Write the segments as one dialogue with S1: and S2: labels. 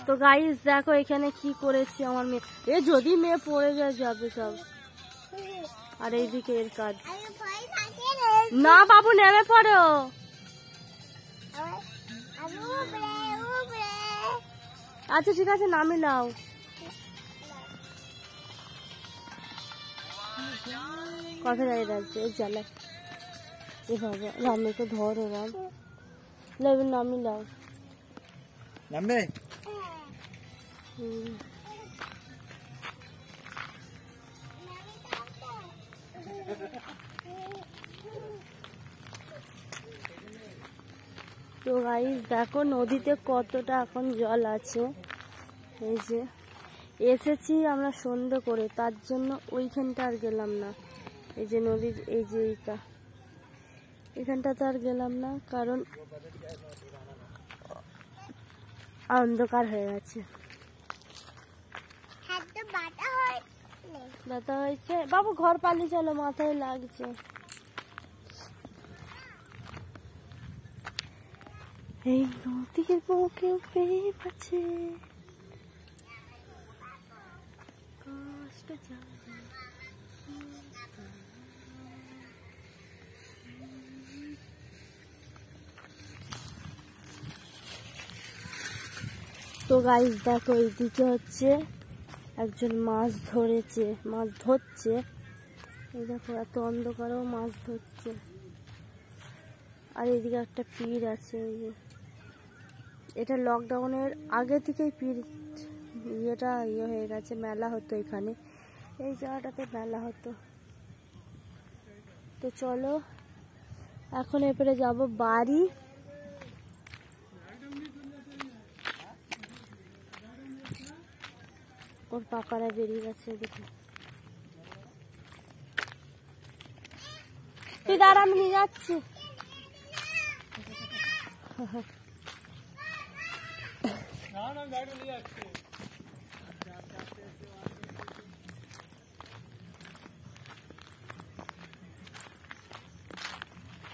S1: তো গাইস দেখো এখানে কি করেছি আমার মেয়ে। এ যদি মেয়ে পড়ে যাবে সব। আর এইদিকে এর কাজ। না বাবু নেমে পড়ো। আচ্ছা ঠিক আছে নামে নাও। কথা দাঁড়িয়ে রাখবে এই জ্বালায়। এভাবে রামকে ধরো রাম লেবে নামি লাও
S2: নামবে।
S1: তো গাইস দেখো নদীতে কতটা এখন জল আছে। এই যে এসেছি আমরা সন্ধ্যে করে, তার জন্য ওইখানটা আর গেলাম না। এই যে নদীর এই যে এখানটা তো আর গেলাম না, কারণ অন্ধকার হয়ে গেছে। ব্যথা হয়েছে বাবু, ঘর পালিয়ে চলো, মাথায় লাগছে। এই নদীর বুকে প্রেম আছে, কষ্ট জানে। তো গাইস দেখো এইদিকে হচ্ছে একজন মাছ ধরছে। এই দেখো এত অন্ধকারেও মাছ ধরছে। আর এইদিকে একটা পীর আছে। এই যে এটা লকডাউনের আগে থেকেই পীর ইয়ে হয়ে গেছে, মেলা হতো এখানে, এই জায়গাটাতে মেলা হতো। তো চলো এখন এরপরে যাব বাড়ি। ওর পাকারা বেরিয়ে গেছে দেখো। তুই দাঁড়া আমি নিয়ে যাচ্ছি।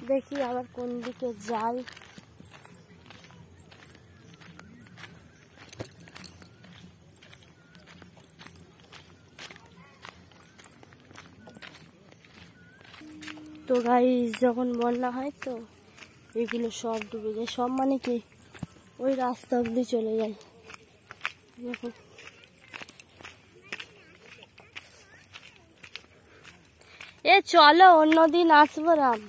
S1: দেখি আবার কোন দিকে যাই। তো গাইস যখন বন্যা হয় তো এগুলো সব ডুবে যায়, সব মানে কি ওই রাস্তা অব্দি চলে যায়। দেখো এ চলো অন্যদিন আসবো রাম।